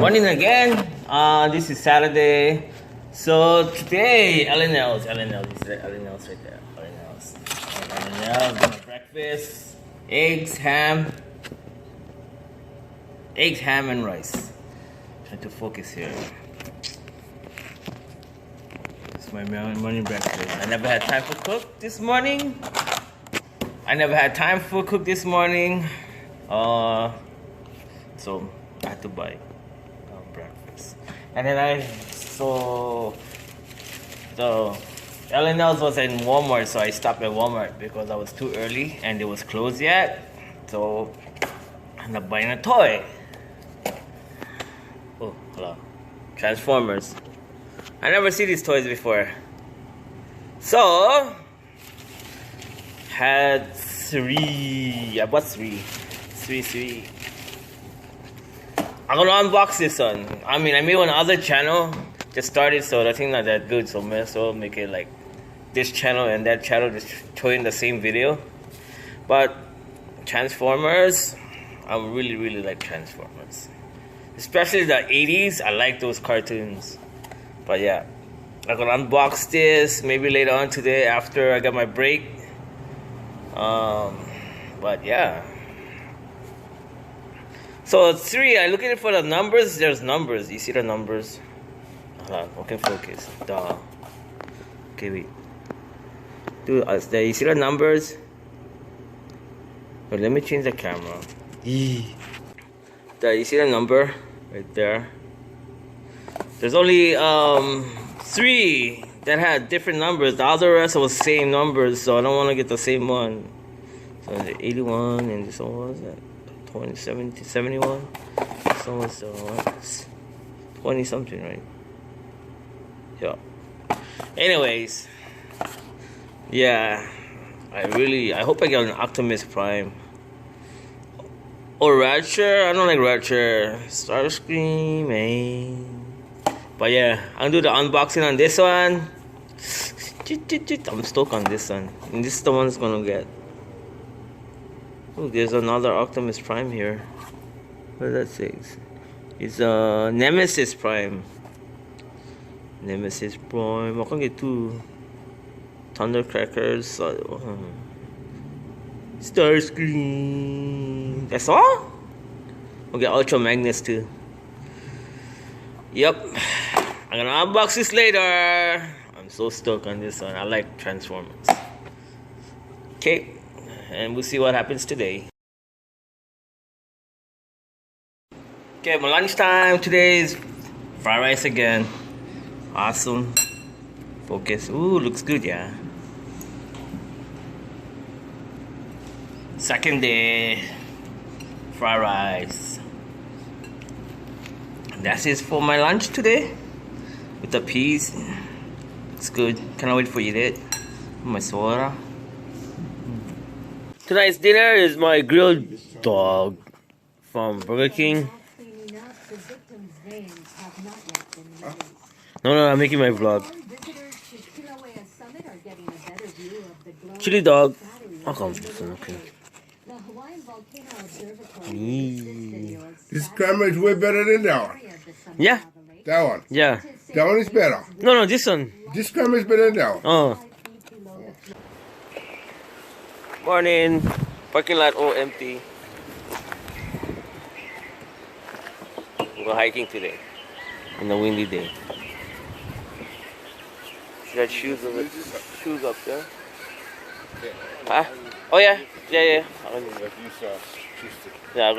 Morning again. This is Saturday. So today, LNLs right there. LNLs, breakfast, eggs, ham, and rice. Trying to focus here. It's my morning breakfast. I never had time for cook this morning. So I had to buy breakfast. And then the LNLs was in Walmart, so I stopped at Walmart because I was too early and it was closed yet. So I ended up buying a toy. Oh, hello. Transformers. I never see these toys before. So had three. I bought three. I'm gonna unbox this one. I made one other channel, just started, so the thing not that good, so may as well make it like this channel and that channel, just showing the same video. But Transformers, I really like Transformers, especially the 80s. I like those cartoons. But yeah, I'm gonna unbox this maybe later on today after I got my break. But yeah. So 3, I looking for the numbers. There's numbers. You see the numbers? Hold on, okay, focus. Duh. Okay, wait. Dude, there. You see the numbers? Wait, let me change the camera. There, you see the number right there? There's only 3 that had different numbers. The other rest was same numbers, so I don't want to get the same one. So the 81 and this one was that. 71. So was 20 something, right? Yeah. Anyways, yeah, I hope I get an Optimus Prime or Ratchet. I don't like Ratchet. Starscream, man. But yeah, I'll do the unboxing on this one. I'm stoked on this one, and this is the one that's gonna get. Oh, there's another Optimus Prime here. What does that say? It's Nemesis Prime. I can get 2 Thundercrackers. Starscream. That's all? We'll get Ultra Magnus too. Yep. I'm gonna unbox this later. I'm so stoked on this one. I like Transformers. Okay. And we'll see what happens today. Okay, my lunchtime today is fried rice again. Awesome. Focus. Ooh, looks good, yeah. Second day, fried rice. That's it for my lunch today. With the peas. It's good. Cannot wait for you to eat it. My soda. Tonight's dinner is my grilled dog from Burger King. No, I'm making my vlog. Chili dog. How come this one? Okay. This camera is way better than that one. Yeah. That one. Yeah. That one is better. No, this one. This camera is better than that one. Oh. Morning. Parking lot all empty. We go hiking today. On a windy day. See that shoes up there? Huh? Oh yeah. Yeah. Yeah,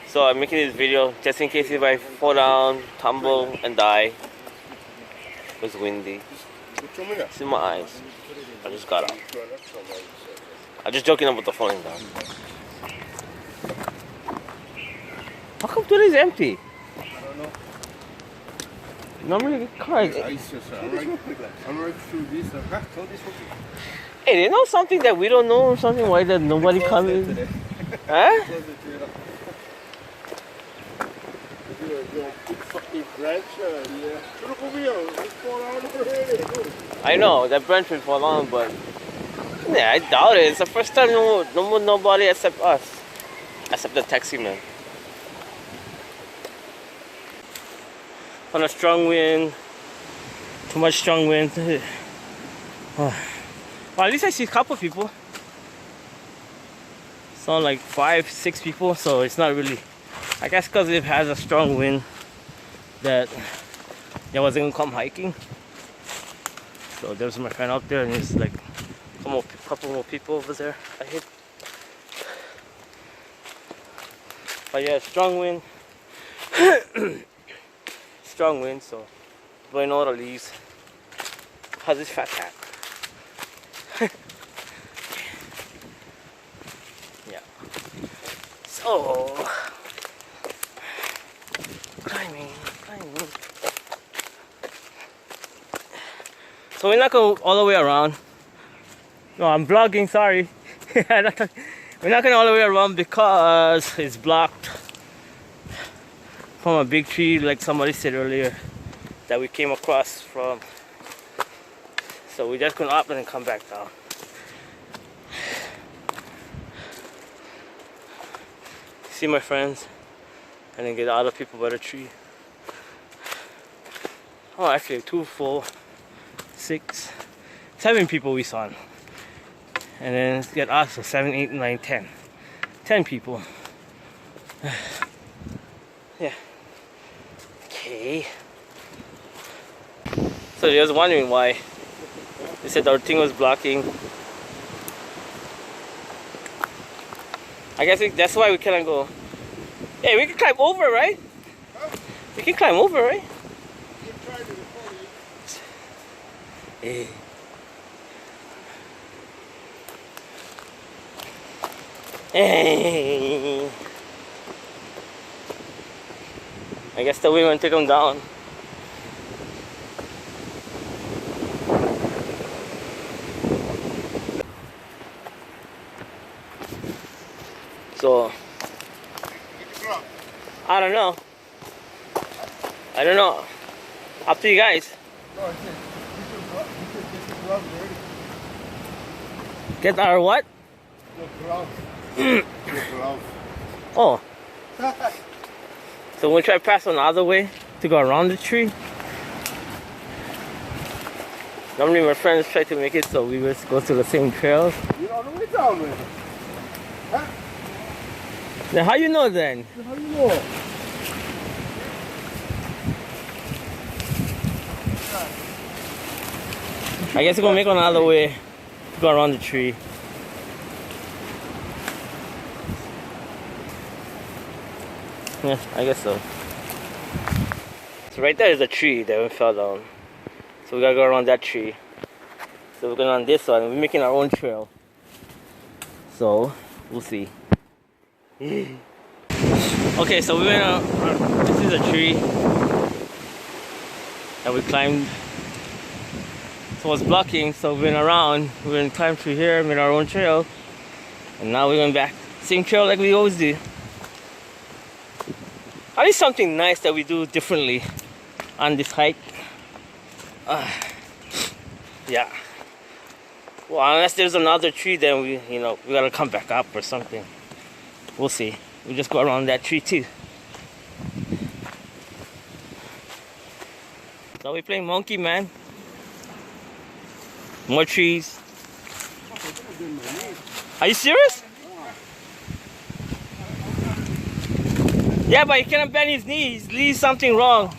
so I'm making this video just in case if I fall down, tumble and die. It was windy. It's in my eyes. I just got up. I'm just joking about the falling down. How come today is empty? I don't know. Normally the car is... I'm right through this. Hey, they know something that we don't know or something? Why that nobody coming? Huh? I know, that branch will fall on, but yeah, I doubt it. It's the first time nobody except us. Except the taxi man. On a strong wind. Too much strong wind. Well, at least I see a couple people. Saw like 5, 6 people, so it's not really. I guess because it has a strong wind that I wasn't gonna come hiking. So there's my friend out there, and there's like a couple more people over there. I hit. But yeah, strong wind. Strong wind, so blowing all the leaves. How's this fat cat? Yeah. So climbing. So we're not going all the way around. No, I'm vlogging, sorry. We're not going all the way around because it's blocked from a big tree, like somebody said earlier, that we came across from. So we're just going up and then come back down. See my friends, and then get the other people by the tree. Oh, actually 2, 4, 6, 7 people we saw. And then get us, so 7, 8, 9, 10. 10 people. Yeah. Okay. So they was wondering why. They said our thing was blocking. I guess that's why we cannot go. Hey, we can climb over, right? Huh? We can climb over, right? Hey. Hey. I guess the wind won't take them down. So I don't know. Up to you guys. Get our what? Oh. So we'll try to pass on the other way to go around the tree. Normally my friends try to make it so we just go to the same trails. You're on the way down with it. Huh? Then how you know then? How you know? I guess we're gonna make another way to go around the tree. Yeah, I guess so. So right there is a tree that we fell down. So we gotta go around that tree. So we're going on this one. We're making our own trail. So we'll see. Okay, so we went out. This is a tree that we climbed. So it was blocking, so we went around. We went climb through here, made our own trail, and now we're going back. Same trail like we always do. At least something nice that we do differently on this hike. Yeah. Well, unless there's another tree, then we gotta come back up or something. We'll see. We just go around that tree too. So we're playing monkey, man. More trees. Are you serious? Yeah, but he cannot bend his knees. He leaves something wrong.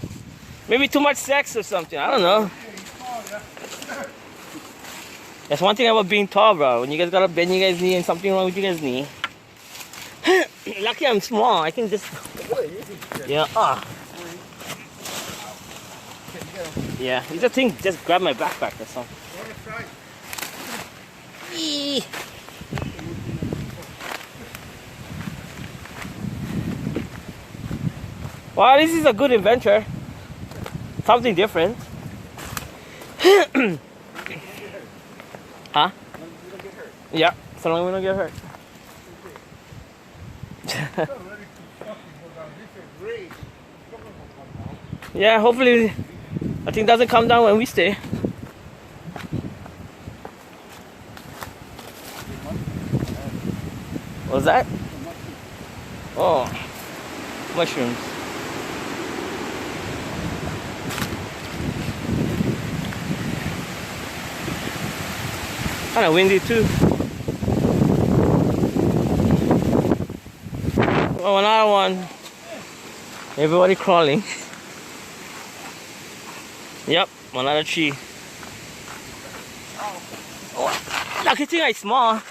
Maybe too much sex or something. I don't know. That's one thing about being tall, bro. When you guys gotta bend your guys' knee and something wrong with your guys' knee. Lucky I'm small. I can just. Yeah. Yeah. You just think just grab my backpack or something. Eee. Well, this is a good adventure. Something different. Huh? Yeah, so long as we don't get hurt. Yeah, hopefully I think doesn't come down when we stay. What was that? Oh, mushrooms. Kind of windy too. Oh, another one. Everybody crawling. Yep, another tree. Oh, lucky thing I small.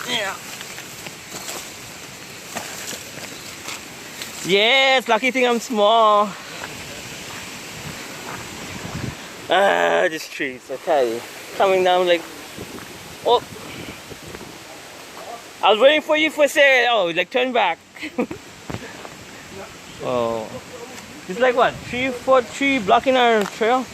Yeah. Yes, lucky thing I'm small. This trees, okay. Coming down like, oh. I was waiting for you for a second. Oh, like turn back. Oh. It's like what? 3-4 tree blocking our trail?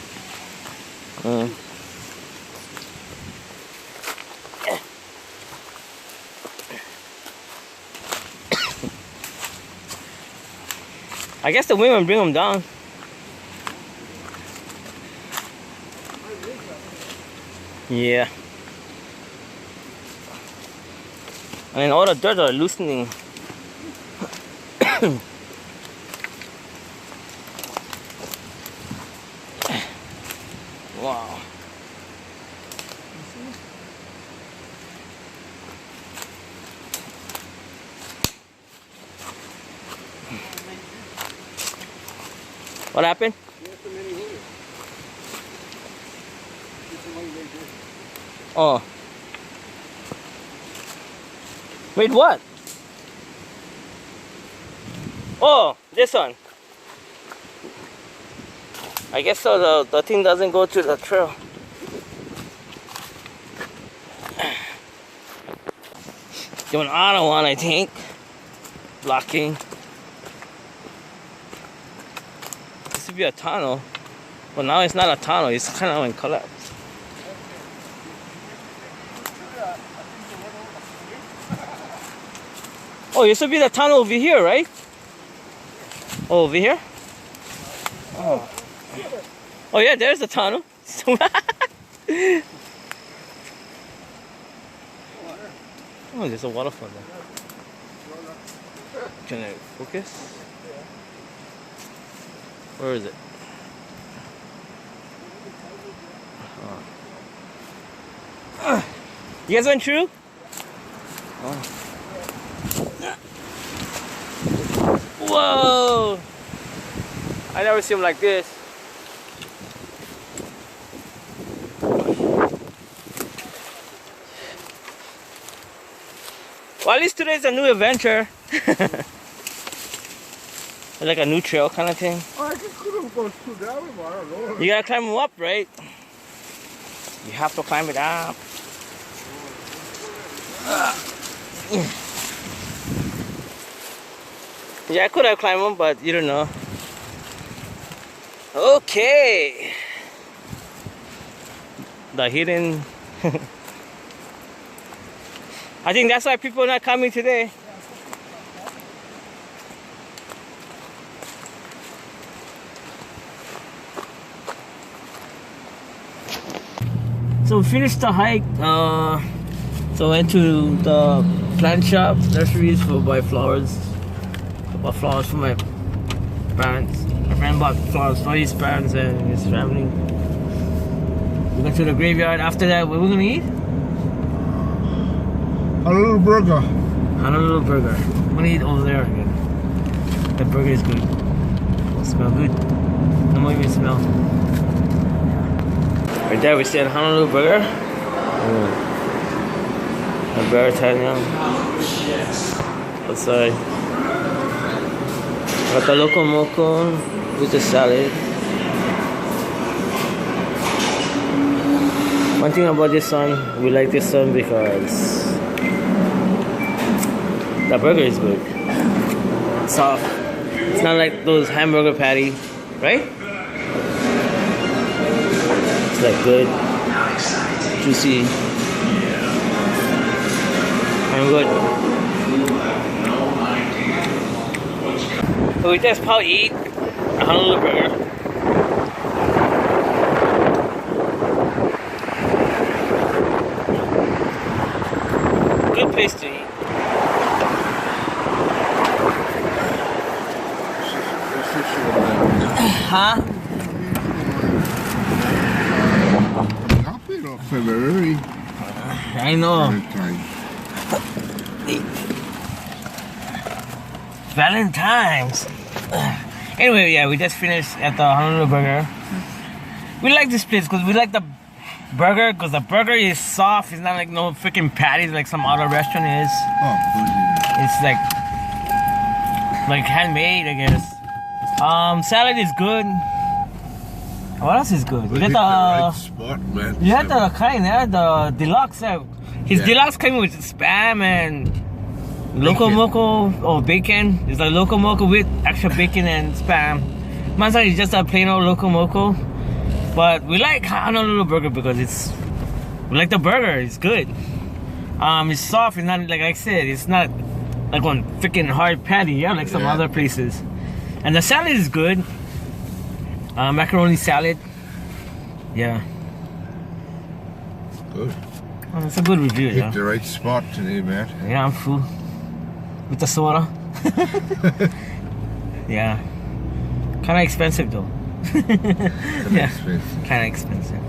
I guess the wind will bring them down. Yeah. And then all the dirt are loosening. Wow. What happened? Oh. Wait, what? Oh, this one. I guess so the thing doesn't go to the trail. Doing another one, I think. Blocking. This would be a tunnel. But now it's not a tunnel, it's kind of in collapse. Oh, it used to be the tunnel over here, right? Oh, over here? Oh. Oh yeah, there's the tunnel. Oh, there's a waterfall there. Can I focus? Where is it? You guys went through? Oh. Whoa! I never see them like this. Well, at least today's a new adventure. Like a new trail kind of thing. I just couldn't go through that one, I don't know. You gotta climb them up, right? You have to climb it up. Yeah, I could have climbed them, but you don't know. Okay. The hidden. I think that's why people are not coming today. So we finished the hike. So went to the plant shop, nurseries for buy flowers. Bought flowers for my parents. My friend bought flowers for his parents and his family. We went to the graveyard. After that, what are we gonna eat? Honolulu burger. Honolulu burger. I'm gonna eat over there again. That burger is good. It smells good. No more even smell. Right there, we stay at Honolulu burger. A Baritanium. Outside. Got the loco moco with the salad. One thing about this one, we like this one because the burger is good. It's soft. It's not like those hamburger patty, right? It's like good, juicy, and good. So we just probably eat a Honolulu burger. place to eat. Huh? Happy of February. I know. Valentine's. Anyway, yeah, we just finished at the Honolulu Burger. We like this place because we like the burger because the burger is soft. It's not like no freaking patties like some other restaurant is. Oh, It's like handmade, I guess. Salad is good. What else is good? You got the right spot, man. you had the kind, yeah, the deluxe. His Yeah. deluxe came with spam and loco moco or bacon. It's like loco moco with extra bacon and spam. Mine's like just a plain old loco moco. But we like Honolulu Burger because we like the burger. It's good. It's soft. It's not like I said. It's not like one freaking hard patty. Yeah, like some other places. And the salad is good. Macaroni salad. Yeah. Good. It's a good review. Hit Yeah. the right spot today, man. Yeah, I'm full. With the soda. Yeah. Kind of expensive though. Yeah. Kind of expensive.